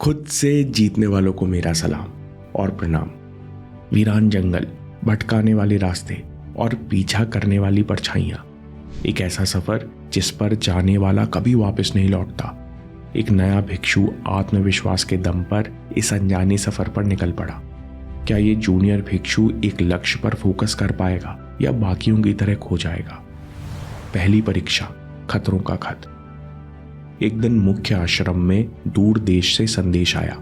खुद से जीतने वालों को मेरा सलाम और प्रणाम। वीरान जंगल, भटकाने वाले रास्ते और पीछा करने वाली परछाइयां, एक ऐसा सफर जिस पर जाने वाला कभी वापस नहीं लौटता। एक नया भिक्षु आत्मविश्वास के दम पर इस अनजाने सफर पर निकल पड़ा। क्या ये जूनियर भिक्षु एक लक्ष्य पर फोकस कर पाएगा या बाकियों की तरह खो जाएगा? पहली परीक्षा, खतरों का खत। एक दिन मुख्य आश्रम में दूर देश से संदेश आया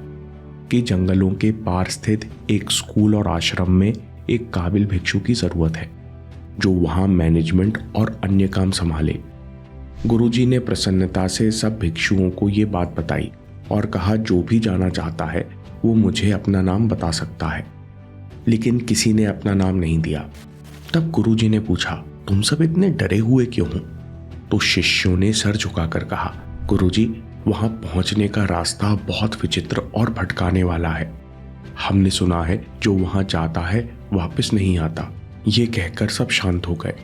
कि जंगलों के पार स्थित एक स्कूल और आश्रम में एक काबिल भिक्षु की जरूरत है जो वहां मैनेजमेंट और अन्य काम संभाले। गुरुजी ने प्रसन्नता से सब भिक्षुओं को ये बात बताई और कहा जो भी जाना चाहता है वो मुझे अपना नाम बता सकता है, लेकिन किसी ने अपना नाम नहीं दिया। तब गुरुजी ने पूछा, तुम सब इतने डरे हुए क्यों हो? तो शिष्यों ने सर झुकाकर कहा, गुरुजी, वहां पहुंचने का रास्ता बहुत विचित्र और भटकाने वाला है। हमने सुना है जो वहां जाता है वापस नहीं आता। ये कहकर सब शांत हो गए।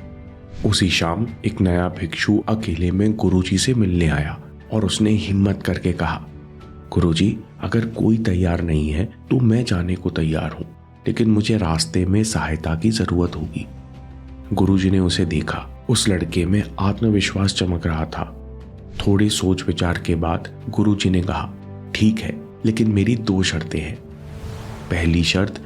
उसी शाम एक नया भिक्षु अकेले में गुरुजी से मिलने आया और उसने हिम्मत करके कहा, गुरुजी, अगर कोई तैयार नहीं है तो मैं जाने को तैयार हूं, लेकिन मुझे रास्ते में सहायता की जरूरत होगी। गुरुजी ने उसे देखा। उस लड़के में आत्मविश्वास चमक रहा था। थोड़ी सोच विचार के बाद गुरुजी ने कहा, ठीक है, लेकिन मेरी 2 शर्तें हैं। पहली शर्त,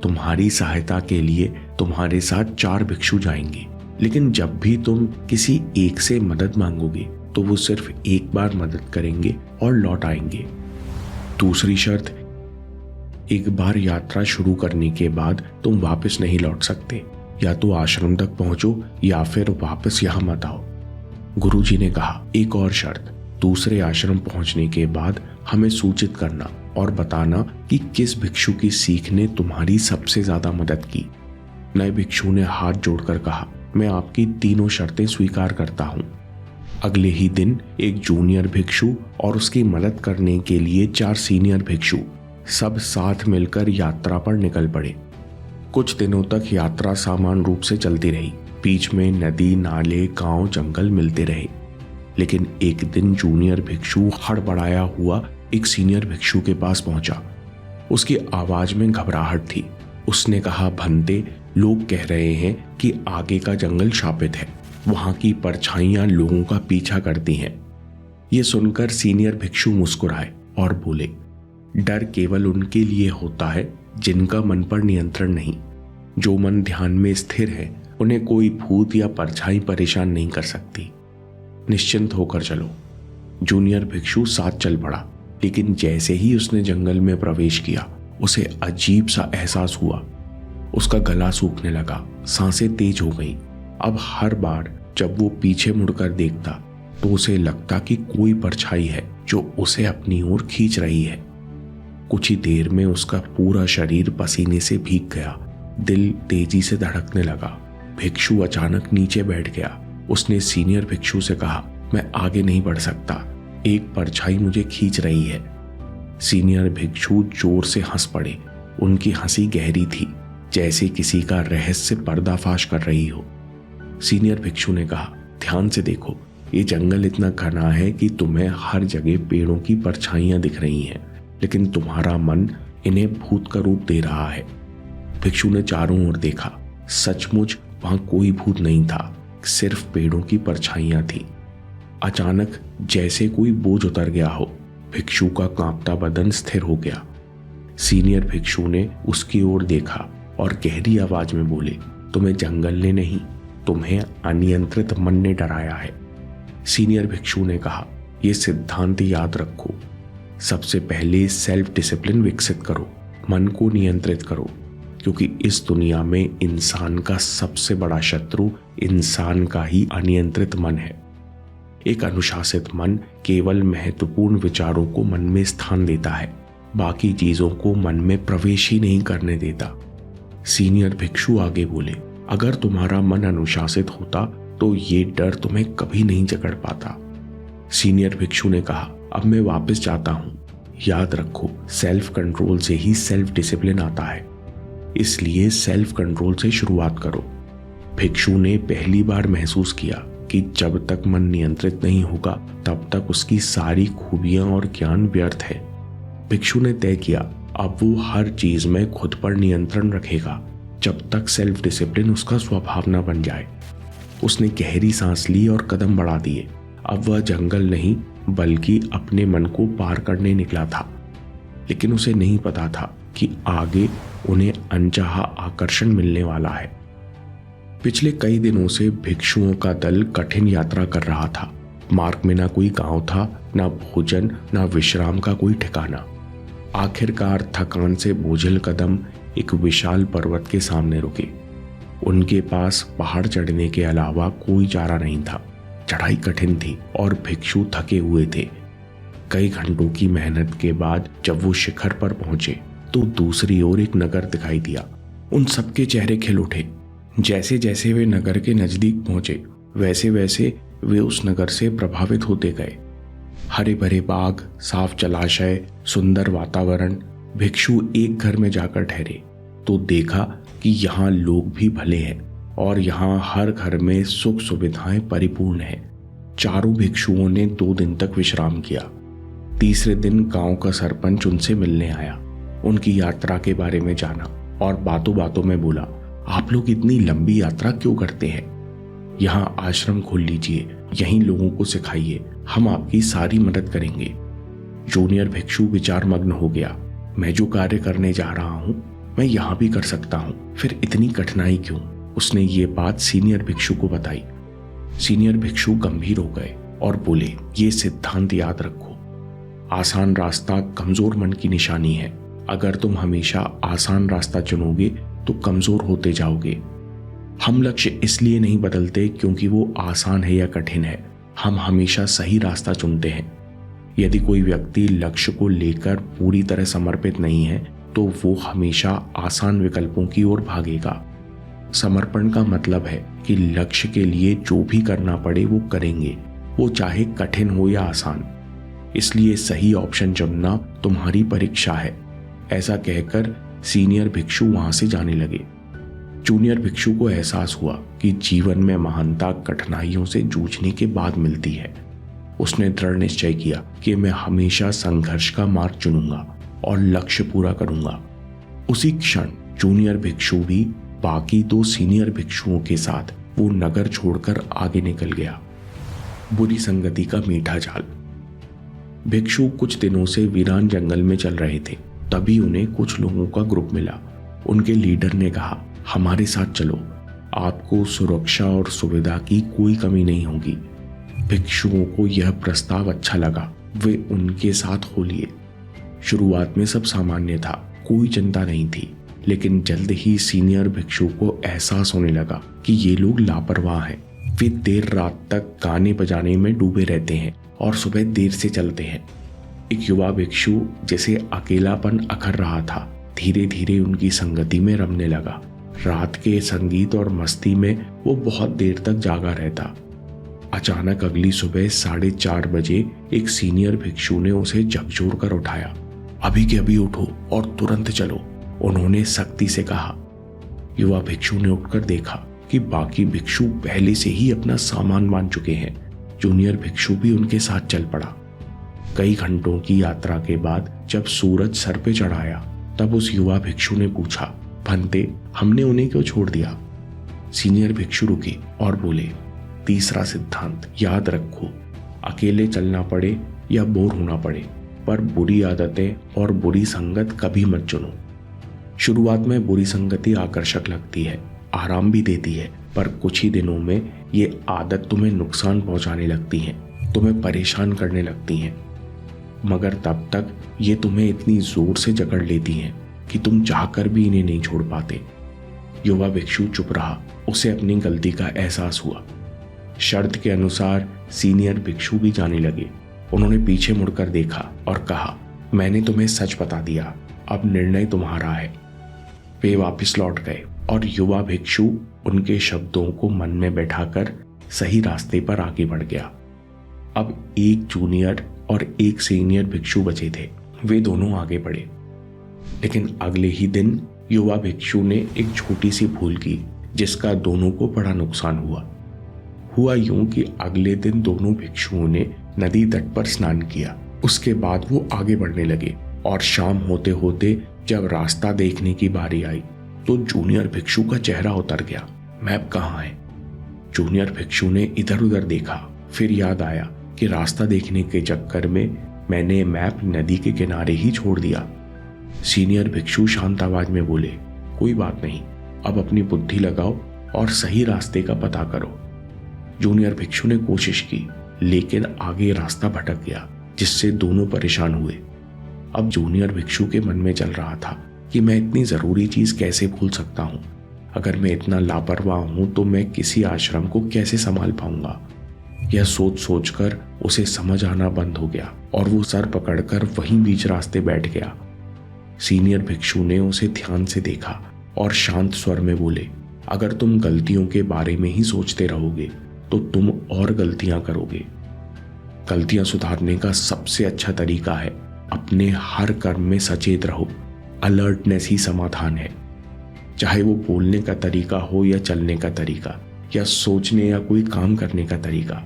तुम्हारी सहायता के लिए तुम्हारे साथ 4 भिक्षु जाएंगे, लेकिन जब भी तुम किसी एक से मदद मांगोगे तो वो सिर्फ एक बार मदद करेंगे और लौट आएंगे। दूसरी शर्त, एक बार यात्रा शुरू करने के बाद तुम वापस नहीं लौट सकते। या तो आश्रम तक पहुंचो या फिर वापस यहां मत आओ। गुरुजी ने कहा, एक और शर्त, दूसरे आश्रम पहुंचने के बाद हमें सूचित करना और बताना कि किस भिक्षु की सीख ने तुम्हारी सबसे ज्यादा मदद की। नए भिक्षु ने हाथ जोड़कर कहा, मैं आपकी तीनों शर्तें स्वीकार करता हूं। अगले ही दिन एक जूनियर भिक्षु और उसकी मदद करने के लिए 4 सीनियर भिक्षु सब साथ मिलकर यात्रा पर निकल पड़े। कुछ दिनों तक यात्रा सामान्य रूप से चलती रही। बीच में नदी, नाले, गांव, जंगल मिलते रहे। लेकिन एक दिन जूनियर भिक्षु हड़बड़ाया हुआ एक सीनियर भिक्षु के पास पहुंचा। उसकी आवाज में घबराहट थी। उसने कहा, भंते, लोग कह रहे हैं कि आगे का जंगल शापित है। वहां की परछाइयां लोगों का पीछा करती हैं। ये सुनकर सीनियर भिक्षु मुस्कुराए और बोले, डर केवल उनके लिए होता है जिनका मन पर नियंत्रण नहीं। जो मन ध्यान में स्थिर है उन्हें कोई भूत या परछाई परेशान नहीं कर सकती। निश्चिंत होकर चलो। जूनियर भिक्षु साथ चल पड़ा, लेकिन जैसे ही उसने जंगल में प्रवेश किया उसे अजीब सा एहसास हुआ। उसका गला सूखने लगा, सांसें तेज हो गईं। अब हर बार जब वो पीछे मुड़कर देखता तो उसे लगता कि कोई परछाई है जो उसे अपनी ओर खींच रही है। कुछ ही देर में उसका पूरा शरीर पसीने से भीग गया। दिल तेजी से धड़कने लगा। भिक्षु अचानक नीचे बैठ गया। उसने सीनियर भिक्षु से कहा, मैं आगे नहीं बढ़ सकता, एक परछाई मुझे खींच रही है। सीनियर भिक्षु जोर से हंस पड़े। उनकी हंसी गहरी थी, जैसे किसी का रहस्य पर्दाफाश कर रही हो। सीनियर भिक्षु ने कहा, ध्यान से देखो, ये जंगल इतना घना है कि तुम्हें हर जगह पेड़ों की परछाइयां दिख रही हैं, लेकिन तुम्हारा मन इन्हें भूत का रूप दे रहा है। भिक्षु ने चारों ओर देखा। सचमुच वहां कोई भूत नहीं था, सिर्फ पेड़ों की परछाइयां थी। अचानक जैसे कोई बोझ उतर गया हो। भिक्षु का कांपता बदन स्थिर हो गया। सीनियर भिक्षु ने उसकी ओर देखा और गहरी आवाज में बोले, तुम्हें जंगल ने नहीं, तुम्हें अनियंत्रित मन ने डराया है। सीनियर भिक्षु ने कहा, यह सिद्धांत याद रखो, सबसे पहले सेल्फ डिसिप्लिन विकसित करो, मन को नियंत्रित करो, क्योंकि इस दुनिया में इंसान का सबसे बड़ा शत्रु इंसान का ही अनियंत्रित मन है। एक अनुशासित मन केवल महत्वपूर्ण विचारों को मन में स्थान देता है, बाकी चीजों को मन में प्रवेश ही नहीं करने देता। सीनियर भिक्षु आगे बोले, अगर तुम्हारा मन अनुशासित होता तो ये डर तुम्हें कभी नहीं जकड़ पाता। सीनियर भिक्षु ने कहा, अब मैं वापस जाता हूं। याद रखो, सेल्फ कंट्रोल से ही सेल्फ डिसिप्लिन आता है, इसलिए सेल्फ कंट्रोल से शुरुआत करो। भिक्षु ने पहली बार महसूस किया कि जब तक मन नियंत्रित नहीं होगा तब तक उसकी सारी खूबियां और ज्ञान व्यर्थ है। भिक्षु ने तय किया अब वो हर चीज में खुद पर नियंत्रण रखेगा जब तक सेल्फ डिसिप्लिन उसका स्वभाव न बन जाए। उसने गहरी सांस ली और कदम बढ़ा दिए। अब वह जंगल नहीं बल्कि अपने मन को पार करने निकला था, लेकिन उसे नहीं पता था कि आगे उन्हें अनचाहा आकर्षण मिलने वाला है। पिछले कई दिनों से भिक्षुओं का दल कठिन यात्रा कर रहा था। मार्ग में ना कोई गांव था, ना भोजन, ना विश्राम का कोई ठिकाना। आखिरकार थकान से बोझिल कदम एक विशाल पर्वत के सामने रुके। उनके पास पहाड़ चढ़ने के अलावा कोई चारा नहीं था। चढ़ाई कठिन थी और भिक्षु थके हुए थे। कई घंटों की मेहनत के बाद जब वो शिखर पर पहुंचे तो दूसरी ओर एक नगर दिखाई दिया। उन सबके चेहरे खिल उठे। जैसे जैसे वे नगर के नजदीक पहुंचे वैसे वैसे वे उस नगर से प्रभावित होते गए। हरे भरे बाग, साफ जलाशय, सुंदर वातावरण। भिक्षु एक घर में जाकर ठहरे तो देखा कि यहाँ लोग भी भले हैं और यहाँ हर घर में सुख सुविधाएं परिपूर्ण हैं। चारों भिक्षुओं ने 2 दिन तक विश्राम किया। तीसरे दिन गांव का सरपंच उनसे मिलने आया, उनकी यात्रा के बारे में जाना और बातों बातों में बोला, आप लोग इतनी लंबी यात्रा क्यों करते हैं? यहाँ आश्रम खोल लीजिए, यहीं लोगों को सिखाइए, हम आपकी सारी मदद करेंगे। जूनियर भिक्षु विचार मग्न हो गया। मैं जो कार्य करने जा रहा हूँ मैं यहाँ भी कर सकता हूँ, फिर इतनी कठिनाई क्यों? उसने ये बात सीनियर भिक्षु को बताई। सीनियर भिक्षु गंभीर हो गए और बोले, ये सिद्धांत याद रखो, आसान रास्ता कमजोर मन की निशानी है। अगर तुम हमेशा आसान रास्ता चुनोगे तो कमजोर होते जाओगे। हम लक्ष्य इसलिए नहीं बदलते क्योंकि वो आसान है या कठिन है, हम हमेशा सही रास्ता चुनते हैं। यदि कोई व्यक्ति लक्ष्य को लेकर पूरी तरह समर्पित नहीं है तो वो हमेशा आसान विकल्पों की ओर भागेगा। समर्पण का मतलब है कि लक्ष्य के लिए जो भी करना पड़े वो करेंगे, वो चाहे कठिन हो या आसान। इसलिए सही ऑप्शन चुनना तुम्हारी परीक्षा है। ऐसा कहकर सीनियर भिक्षु वहां से जाने लगे। जूनियर भिक्षु को एहसास हुआ कि जीवन में महानता कठिनाइयों से जूझने के बाद मिलती है। उसने दृढ़ निश्चय किया कि मैं हमेशा संघर्ष का मार्ग चुनूंगा और लक्ष्य पूरा करूंगा। उसी क्षण जूनियर भिक्षु भी बाकी 2 सीनियर भिक्षुओं के साथ वो नगर छोड़कर आगे निकल गया। बुरी संगति का मीठा जाल। भिक्षु कुछ दिनों से वीरान जंगल में चल रहे थे, तभी उन्हें कुछ लोगों का ग्रुप मिला। उनके लीडर ने कहा, हमारे साथ चलो, आपको सुरक्षा और सुविधा की कोई कमी नहीं होगी। भिक्षुओं को यह प्रस्ताव अच्छा लगा, वे उनके साथ हो लिए। शुरुआत में सब सामान्य था, कोई चिंता नहीं थी, लेकिन जल्द ही सीनियर भिक्षु को एहसास होने लगा कि ये लोग लापरवाह हैं। वे देर रात तक गाने बजाने में डूबे रहते हैं और सुबह देर से चलते हैं। एक युवा भिक्षु जिसे अकेलापन अखर रहा था, धीरे धीरे उनकी संगति में रमने लगा। रात के संगीत और मस्ती में वो बहुत देर तक जागा रहता। अचानक अगली सुबह 4:30 बजे एक सीनियर भिक्षु ने उसे झकझोर कर उठाया। अभी के अभी उठो और तुरंत चलो, उन्होंने सख्ती से कहा। युवा भिक्षु ने उठकर देखा कि बाकी भिक्षु पहले से ही अपना सामान बांध चुके हैं। जूनियर भिक्षु भी उनके साथ चल पड़ा। कई घंटों की यात्रा के बाद जब सूरज सर पे चढ़ाया तब उस युवा भिक्षु ने पूछा, भंते, हमने उन्हें क्यों छोड़ दिया? सीनियर भिक्षु रुके और बोले, तीसरा सिद्धांत याद रखो, अकेले चलना पड़े या बोर होना पड़े, पर बुरी आदतें और बुरी संगत कभी मत चुनो। शुरुआत में बुरी संगति आकर्षक लगती है, आराम भी देती है, पर कुछ ही दिनों में ये आदत तुम्हें नुकसान पहुंचाने लगती है, तुम्हें परेशान करने लगती हैं। मगर तब तक ये तुम्हें इतनी जोर से जकड़ लेती हैं कि तुम चाहकर भी इन्हें नहीं छोड़ पाते। युवा भिक्षु चुप रहा, उसे अपनी गलती का एहसास हुआ। शर्त के अनुसार सीनियर भिक्षु भी जाने लगे। उन्होंने पीछे मुड़कर देखा और कहा, मैंने तुम्हें सच बता दिया, अब निर्णय तुम्हारा है। वे वापस लौट गए और युवा भिक्षु उनके शब्दों को मन में बैठाकर सही रास्ते पर आगे बढ़ गया। अब एक जूनियर और एक सीनियर भिक्षु बचे थे। वे दोनों आगे बढ़े, लेकिन अगले ही दिन युवा भिक्षु ने एक छोटी सी भूल की जिसका दोनों को बड़ा नुकसान हुआ। हुआ यूं कि अगले दिन दोनों भिक्षुओं ने नदी तट पर स्नान किया। उसके बाद वो आगे बढ़ने लगे और शाम होते होते जब रास्ता देखने की बारी आई तो जूनियर भिक्षु का चेहरा उतर गया। मैप कहाँ है? जूनियर भिक्षु ने इधर उधर देखा, फिर याद आया कि रास्ता देखने के चक्कर में मैंने मैप नदी के किनारे ही छोड़ दिया। सीनियर भिक्षु शांत आवाज में बोले, कोई बात नहीं, अब अपनी बुद्धि लगाओ और सही रास्ते का पता करो। जूनियर भिक्षु ने कोशिश की, लेकिन आगे रास्ता भटक गया, जिससे दोनों परेशान हुए। अब जूनियर भिक्षु के मन में चल रहा था कि मैं इतनी जरूरी चीज कैसे भूल सकता हूं। अगर मैं इतना लापरवाह हूं तो मैं किसी आश्रम को कैसे संभाल पाऊंगा। यह सोच सोचकर उसे समझ आना बंद हो गया और वो सर पकड़कर वहीं बीच रास्ते बैठ गया। सीनियर भिक्षु ने उसे ध्यान से देखा और शांत स्वर में बोले, अगर तुम गलतियों के बारे में ही सोचते रहोगे तो तुम और गलतियां करोगे। गलतियां सुधारने का सबसे अच्छा तरीका है अपने हर कर्म में सचेत रहो। अलर्टनेस ही समाधान है, चाहे वो बोलने का तरीका हो या चलने का तरीका या सोचने या कोई काम करने का तरीका।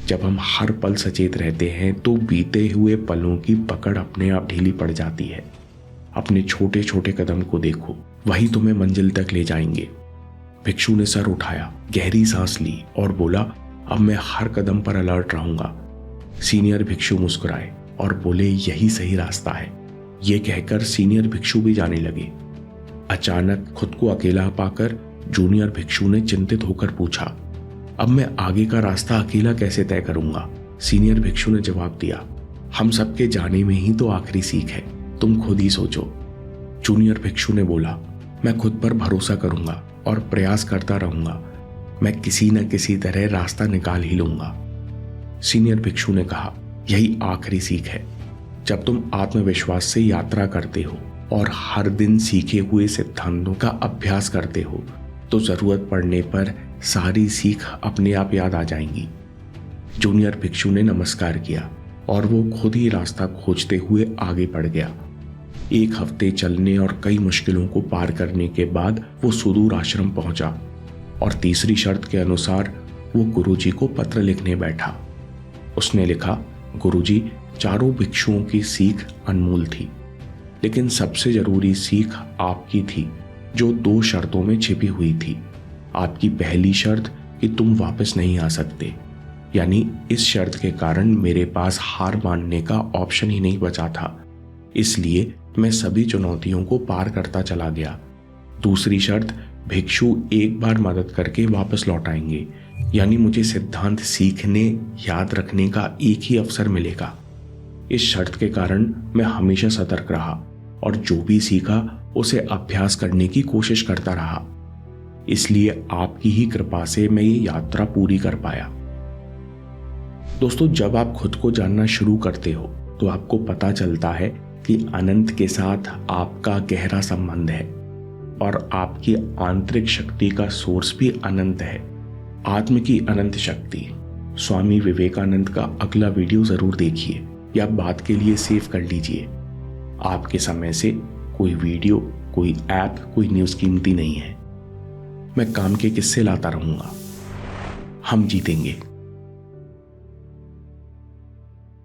जब हम हर पल सचेत रहते हैं तो बीते हुए पलों की पकड़ अपने आप ढीली पड़ जाती है। अपने छोटे छोटे कदम को देखो, वही तुम्हें मंजिल तक ले जाएंगे। भिक्षु ने सर उठाया, गहरी सांस ली और बोला, अब मैं हर कदम पर अलर्ट रहूंगा। सीनियर भिक्षु मुस्कुराए और बोले, यही सही रास्ता है। ये कहकर सीनियर भिक्षु भी जाने लगे। अचानक खुद को अकेला पाकर जूनियर भिक्षु ने चिंतित होकर पूछा, अब मैं आगे का रास्ता अकेला कैसे तय करूंगा? सीनियर भिक्षु ने जवाब दिया, हम सबके जाने में ही तो आखिरी सीख है, तुम खुद ही सोचो। जूनियर भिक्षु ने बोला, मैं खुद पर भरोसा करूंगा और प्रयास करता रहूंगा। मैं किसी न किसी तरह रास्ता निकाल ही लूंगा। सीनियर भिक्षु ने कहा, यही आखिरी सीख है। जब तुम आत्मविश्वास से यात्रा करते हो और हर दिन सीखे हुए सिद्धांतों का अभ्यास करते हो तो जरूरत पड़ने पर सारी सीख अपने आप याद आ जाएंगी। जूनियर भिक्षु ने नमस्कार किया और वो खुद ही रास्ता खोजते हुए आगे बढ़ गया। 1 हफ्ते चलने और कई मुश्किलों को पार करने के बाद वो सुदूर आश्रम पहुंचा और तीसरी शर्त के अनुसार वो गुरुजी को पत्र लिखने बैठा। उसने लिखा, गुरुजी, चारों भिक्षुओं की सीख अनमोल थी, लेकिन सबसे जरूरी सीख आपकी थी जो 2 शर्तों में छिपी हुई थी। आपकी पहली शर्त कि तुम वापस नहीं आ सकते, यानी इस शर्त के कारण मेरे पास हार मानने का ऑप्शन ही नहीं बचा था, इसलिए मैं सभी चुनौतियों को पार करता चला गया। दूसरी शर्त, भिक्षु एक बार मदद करके वापस लौट आएंगे, यानी मुझे सिद्धांत सीखने याद रखने का एक ही अवसर मिलेगा। इस शर्त के कारण मैं हमेशा सतर्क रहा और जो भी सीखा उसे अभ्यास करने की कोशिश करता रहा। इसलिए आपकी ही कृपा से मैं ये यात्रा पूरी कर पाया। दोस्तों, जब आप खुद को जानना शुरू करते हो तो आपको पता चलता है कि अनंत के साथ आपका गहरा संबंध है और आपकी आंतरिक शक्ति का सोर्स भी अनंत है। आत्म की अनंत शक्ति। स्वामी विवेकानंद का अगला वीडियो जरूर देखिए या बात के लिए सेव कर लीजिए। आपके समय से कोई वीडियो, कोई ऐप, कोई न्यूज़ कीमती नहीं है। मैं काम के किस्से लाता रहूंगा। हम जीतेंगे।